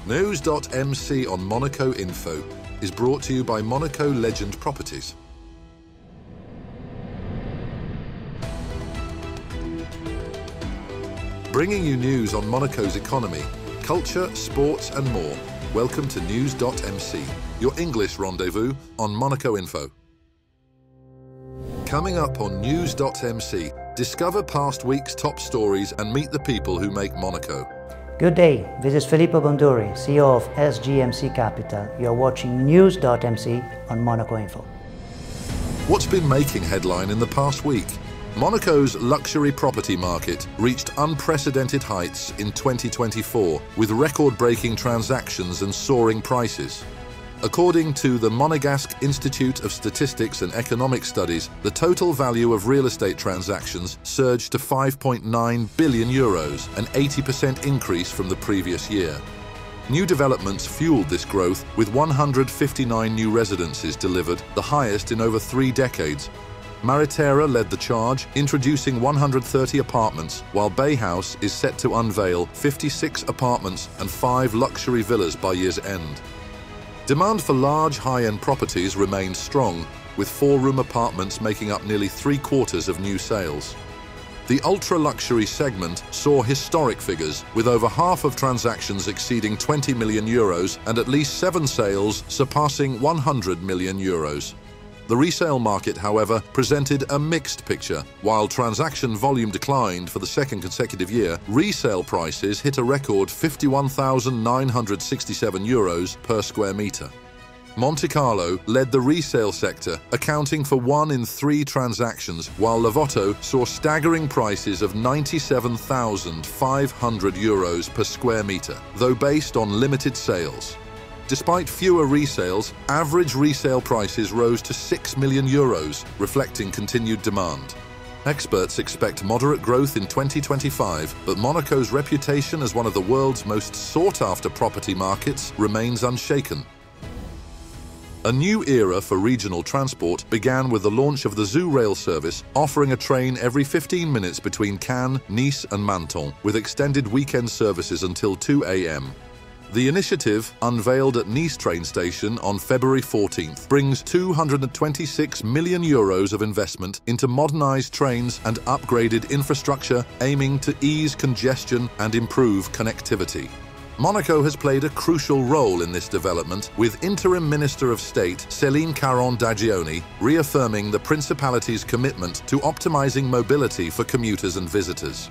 News.mc on Monaco Info is brought to you by Monaco Legend Properties. Bringing you news on Monaco's economy, culture, sports and more. Welcome to News.mc, your English rendezvous on Monaco Info. Coming up on News.mc, discover past week's top stories and meet the people who make Monaco. Good day, this is Filippo Bonduri, CEO of SGMC Capital. You are watching News.mc on Monaco Info. What's been making headline in the past week? Monaco's luxury property market reached unprecedented heights in 2024 with record-breaking transactions and soaring prices. According to the Monegasque Institute of Statistics and Economic Studies, the total value of real estate transactions surged to 5.9 billion euros, an 80% increase from the previous year. New developments fueled this growth with 159 new residences delivered, the highest in over 3 decades. Maritera led the charge, introducing 130 apartments, while Bayhouse is set to unveil 56 apartments and 5 luxury villas by year's end. Demand for large, high-end properties remained strong, with 4-room apartments making up nearly 3/4 of new sales. The ultra-luxury segment saw historic figures, with over half of transactions exceeding 20 million euros and at least 7 sales surpassing 100 million euros. The resale market, however, presented a mixed picture. While transaction volume declined for the second consecutive year, resale prices hit a record 51,967 euros per square metre. Monte Carlo led the resale sector, accounting for 1 in 3 transactions, while Lavoto saw staggering prices of 97,500 euros per square metre, though based on limited sales. Despite fewer resales, average resale prices rose to 6 million euros, reflecting continued demand. Experts expect moderate growth in 2025, but Monaco's reputation as one of the world's most sought-after property markets remains unshaken. A new era for regional transport began with the launch of the Zoo Rail service, offering a train every 15 minutes between Cannes, Nice and Menton, with extended weekend services until 2 a.m. The initiative, unveiled at Nice train station on February 14th, brings 226 million euros of investment into modernised trains and upgraded infrastructure, aiming to ease congestion and improve connectivity. Monaco has played a crucial role in this development, with Interim Minister of State Céline Caron-Dagioni reaffirming the Principality's commitment to optimising mobility for commuters and visitors.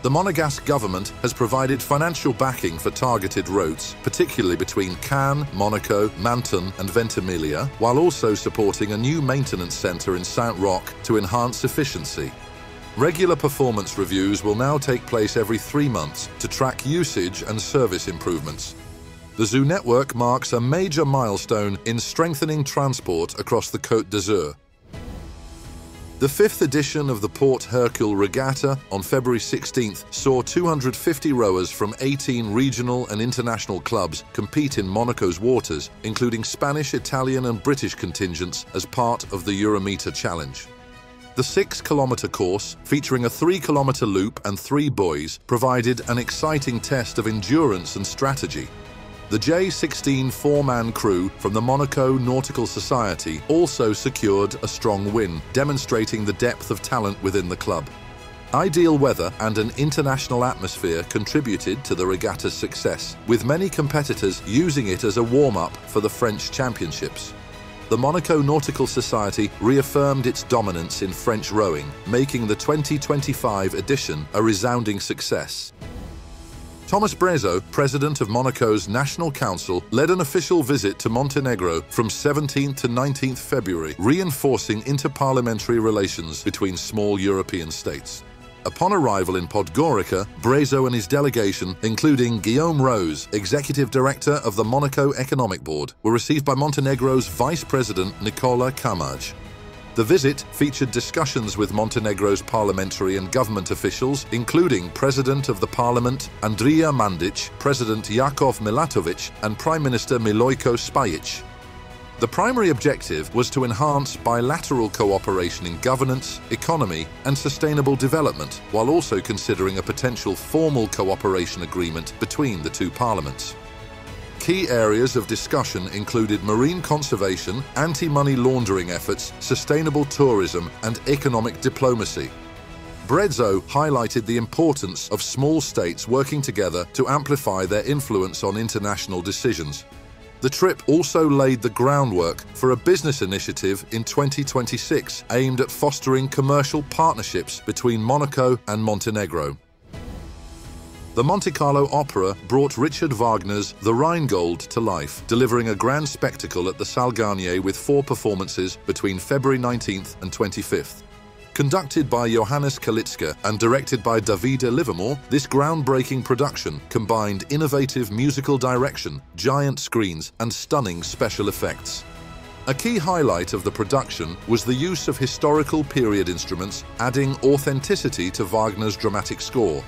The Monegasque government has provided financial backing for targeted routes, particularly between Cannes, Monaco, Menton and Ventimiglia, while also supporting a new maintenance centre in Saint-Roch to enhance efficiency. Regular performance reviews will now take place every 3 months to track usage and service improvements. The Zoo network marks a major milestone in strengthening transport across the Côte d'Azur. The 5th edition of the Port Hercule Regatta on February 16th saw 250 rowers from 18 regional and international clubs compete in Monaco's waters, including Spanish, Italian and British contingents as part of the Eurometer Challenge. The 6-kilometre course, featuring a 3-kilometre loop and 3 buoys, provided an exciting test of endurance and strategy. The J16 4-man crew from the Monaco Nautical Society also secured a strong win, demonstrating the depth of talent within the club. Ideal weather and an international atmosphere contributed to the regatta's success, with many competitors using it as a warm-up for the French Championships. The Monaco Nautical Society reaffirmed its dominance in French rowing, making the 2025 edition a resounding success. Thomas Brezo, president of Monaco's National Council, led an official visit to Montenegro from 17th to 19th February, reinforcing interparliamentary relations between small European states. Upon arrival in Podgorica, Brezo and his delegation, including Guillaume Rose, executive director of the Monaco Economic Board, were received by Montenegro's vice president Nicola Camaj. The visit featured discussions with Montenegro's parliamentary and government officials, including President of the Parliament Andrija Mandic, President Jakov Milatovic, and Prime Minister Milojko Spajic. The primary objective was to enhance bilateral cooperation in governance, economy, and sustainable development, while also considering a potential formal cooperation agreement between the two parliaments. Key areas of discussion included marine conservation, anti-money laundering efforts, sustainable tourism, and economic diplomacy. Bredzo highlighted the importance of small states working together to amplify their influence on international decisions. The trip also laid the groundwork for a business initiative in 2026 aimed at fostering commercial partnerships between Monaco and Montenegro. The Monte Carlo Opera brought Richard Wagner's The Rheingold to life, delivering a grand spectacle at the Salle Garnier with 4 performances between February 19th and 25th. Conducted by Johannes Kalitzka and directed by Davide Livermore, this groundbreaking production combined innovative musical direction, giant screens, and stunning special effects. A key highlight of the production was the use of historical period instruments, adding authenticity to Wagner's dramatic score.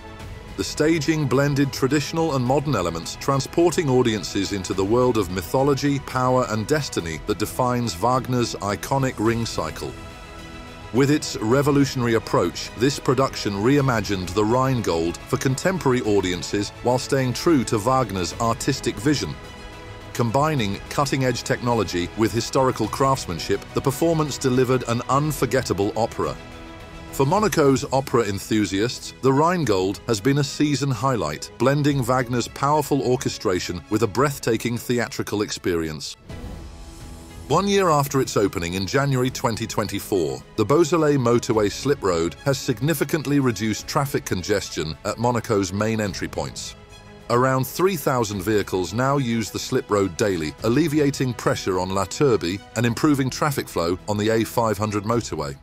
The staging blended traditional and modern elements, transporting audiences into the world of mythology, power, and destiny that defines Wagner's iconic Ring cycle. With its revolutionary approach, this production reimagined the Rheingold for contemporary audiences while staying true to Wagner's artistic vision. Combining cutting-edge technology with historical craftsmanship, the performance delivered an unforgettable opera. For Monaco's opera enthusiasts, the Rheingold has been a season highlight, blending Wagner's powerful orchestration with a breathtaking theatrical experience. 1 year after its opening in January 2024, the Beausoleil motorway slip road has significantly reduced traffic congestion at Monaco's main entry points. Around 3,000 vehicles now use the slip road daily, alleviating pressure on La Turbie and improving traffic flow on the A500 motorway.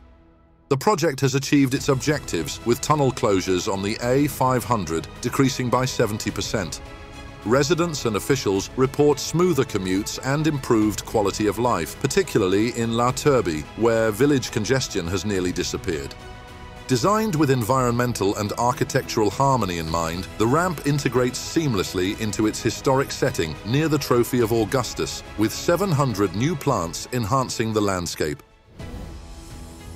The project has achieved its objectives, with tunnel closures on the A500 decreasing by 70%. Residents and officials report smoother commutes and improved quality of life, particularly in La Turbie, where village congestion has nearly disappeared. Designed with environmental and architectural harmony in mind, the ramp integrates seamlessly into its historic setting near the Trophy of Augustus, with 700 new plants enhancing the landscape.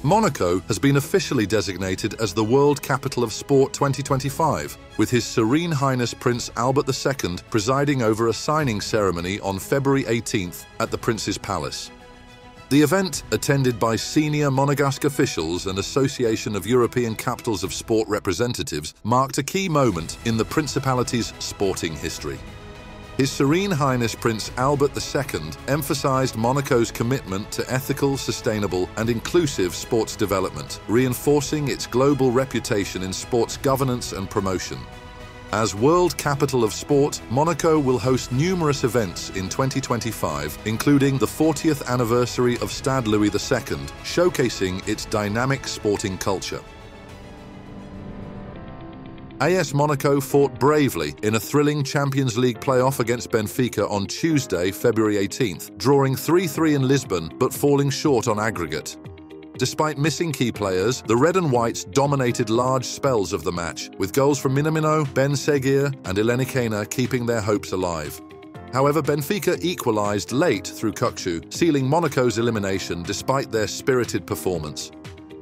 Monaco has been officially designated as the World Capital of Sport 2025, with His Serene Highness Prince Albert II presiding over a signing ceremony on February 18th at the Prince's Palace. The event, attended by senior Monegasque officials and Association of European Capitals of Sport representatives, marked a key moment in the Principality's sporting history. His Serene Highness Prince Albert II emphasized Monaco's commitment to ethical, sustainable, and inclusive sports development, reinforcing its global reputation in sports governance and promotion. As World Capital of Sport, Monaco will host numerous events in 2025, including the 40th anniversary of Stade Louis II, showcasing its dynamic sporting culture. AS Monaco fought bravely in a thrilling Champions League playoff against Benfica on Tuesday, February 18th, drawing 3-3 in Lisbon but falling short on aggregate. Despite missing key players, the Red and Whites dominated large spells of the match, with goals from Minamino, Ben Seguir and Eleni Kena keeping their hopes alive. However, Benfica equalised late through Kukçu, sealing Monaco's elimination despite their spirited performance.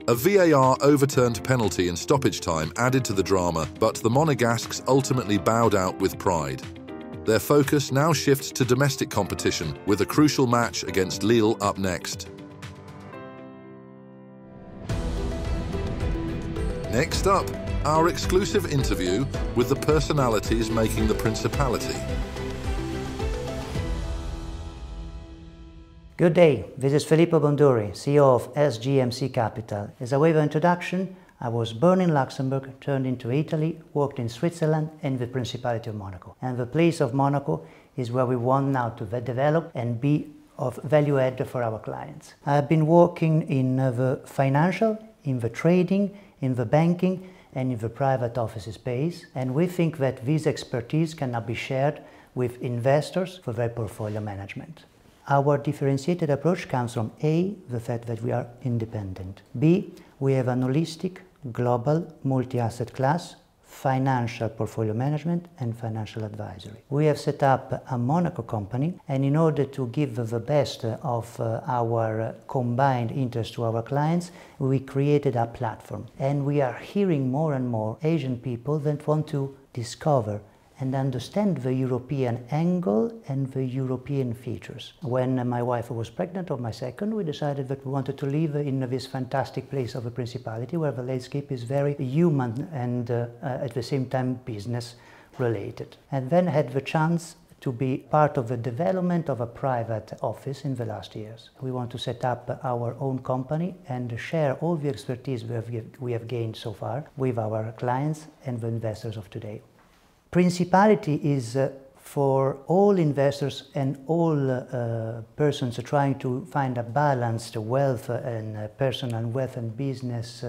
A VAR overturned penalty in stoppage time added to the drama, but the Monegasques ultimately bowed out with pride. Their focus now shifts to domestic competition, with a crucial match against Lille up next. Next up, our exclusive interview with the personalities making the Principality. Good day, this is Filippo Bonduri, CEO of SGMC Capital. As a way of introduction, I was born in Luxembourg, turned into Italy, worked in Switzerland and the Principality of Monaco. And the place of Monaco is where we want now to develop and be of value add for our clients. I've been working in the financial, in the trading, in the banking and in the private office space, and we think that this expertise can now be shared with investors for their portfolio management. Our differentiated approach comes from A, the fact that we are independent. B, we have an holistic, global, multi-asset class, financial portfolio management and financial advisory. We have set up a Monaco company, and in order to give the best of our combined interest to our clients, we created a platform. And we are hearing more and more Asian people that want to discover and understand the European angle and the European features. When my wife was pregnant of my second, we decided that we wanted to live in this fantastic place of the Principality, where the landscape is very human and at the same time business related. And then had the chance to be part of the development of a private office in the last years. We want to set up our own company and share all the expertise we have gained so far with our clients and the investors of today. Principality is for all investors and all persons trying to find a balanced wealth and personal wealth and business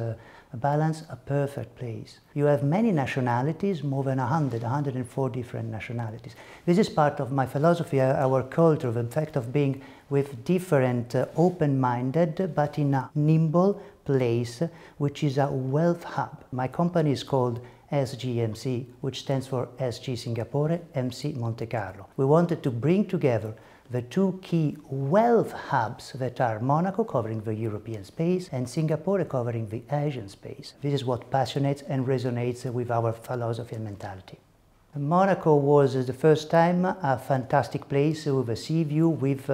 balance, a perfect place. You have many nationalities, more than 104 different nationalities. This is part of my philosophy, our culture, the fact of being with different open-minded but in a nimble place, which is a wealth hub. My company is called SGMC, which stands for SG Singapore, MC Monte Carlo. We wanted to bring together the two key wealth hubs that are Monaco, covering the European space, and Singapore, covering the Asian space. This is what passionates and resonates with our philosophy and mentality. Monaco was the first time a fantastic place with a sea view with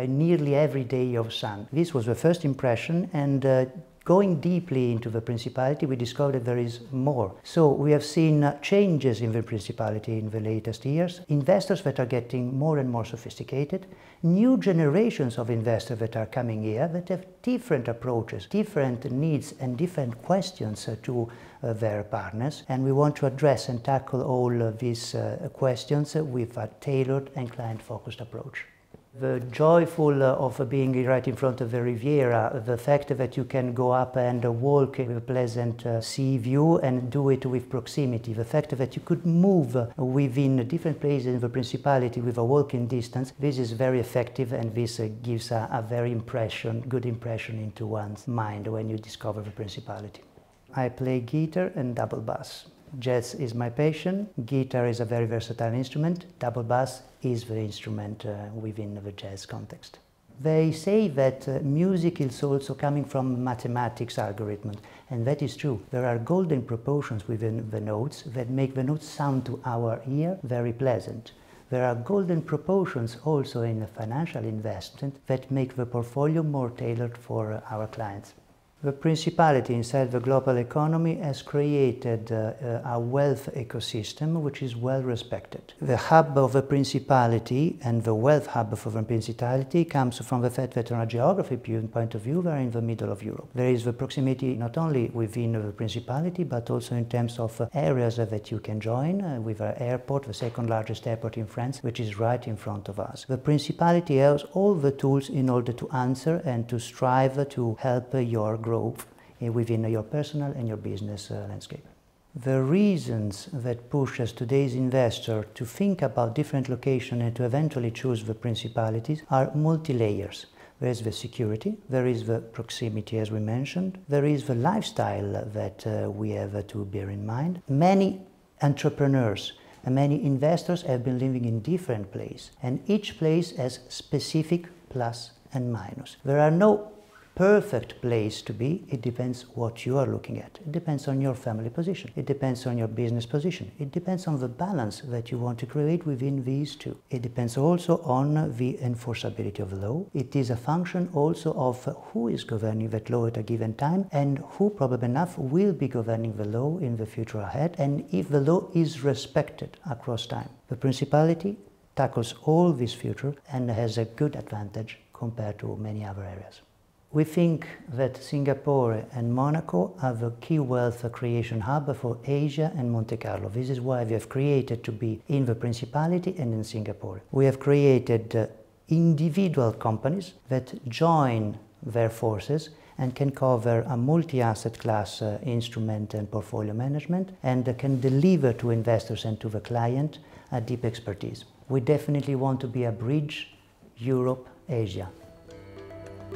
nearly every day of sun. This was the first impression, and going deeply into the Principality, we discovered that there is more. So we have seen changes in the Principality in the latest years, investors that are getting more and more sophisticated, new generations of investors that are coming here that have different approaches, different needs and different questions to their partners. And we want to address and tackle all of these questions with a tailored and client-focused approach. The joyful of being right in front of the Riviera, the fact that you can go up and walk with a pleasant sea view and do it with proximity, the fact that you could move within different places in the Principality with a walking distance, this is very effective, and this gives a very good impression into one's mind when you discover the Principality. I play guitar and double bass. Jazz is my passion, guitar is a very versatile instrument, double bass is the instrument within the jazz context. They say that music is also coming from mathematics algorithms, and that is true. There are golden proportions within the notes that make the notes sound to our ear very pleasant. There are golden proportions also in financial investment that make the portfolio more tailored for our clients. The Principality inside the global economy has created a wealth ecosystem which is well respected. The hub of the Principality and the wealth hub of the Principality comes from the fact that from a geography point of view we are in the middle of Europe. There is the proximity not only within the Principality but also in terms of areas that you can join with our airport, the second largest airport in France, which is right in front of us. The Principality has all the tools in order to answer and to strive to help your growth within your personal and your business landscape. The reasons that pushes today's investor to think about different locations and to eventually choose the Principalities are multi-layers. There is the security, there is the proximity as we mentioned, there is the lifestyle that we have to bear in mind. Many entrepreneurs and many investors have been living in different places, and each place has specific plus and minus. There are no perfect place to be. It depends what you are looking at. It depends on your family position. It depends on your business position. It depends on the balance that you want to create within these two. It depends also on the enforceability of the law. It is a function also of who is governing that law at a given time and who probably enough will be governing the law in the future ahead, and if the law is respected across time. The Principality tackles all this future and has a good advantage compared to many other areas. We think that Singapore and Monaco are the key wealth creation hub for Asia and Monte Carlo. This is why we have created to be in the Principality and in Singapore. We have created individual companies that join their forces and can cover a multi-asset class instrument and portfolio management, and can deliver to investors and to the client a deep expertise. We definitely want to be a bridge Europe-Asia.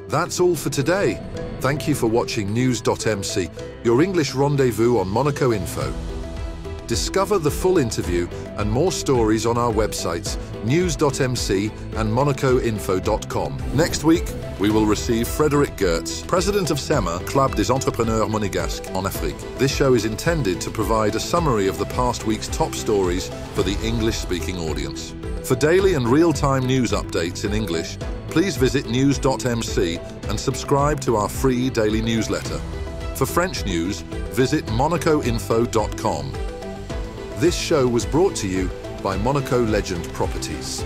That's all for today. Thank you for watching News.mc, your English rendezvous on Monaco Info. Discover the full interview and more stories on our websites news.mc and monacoinfo.com. Next week, we will receive Frédéric Goertz, president of SEMA, Club des Entrepreneurs Monégasques en Afrique. This show is intended to provide a summary of the past week's top stories for the English-speaking audience. For daily and real-time news updates in English, please visit news.mc and subscribe to our free daily newsletter. For French news, visit monacoinfo.com. This show was brought to you by Monaco Legend Properties.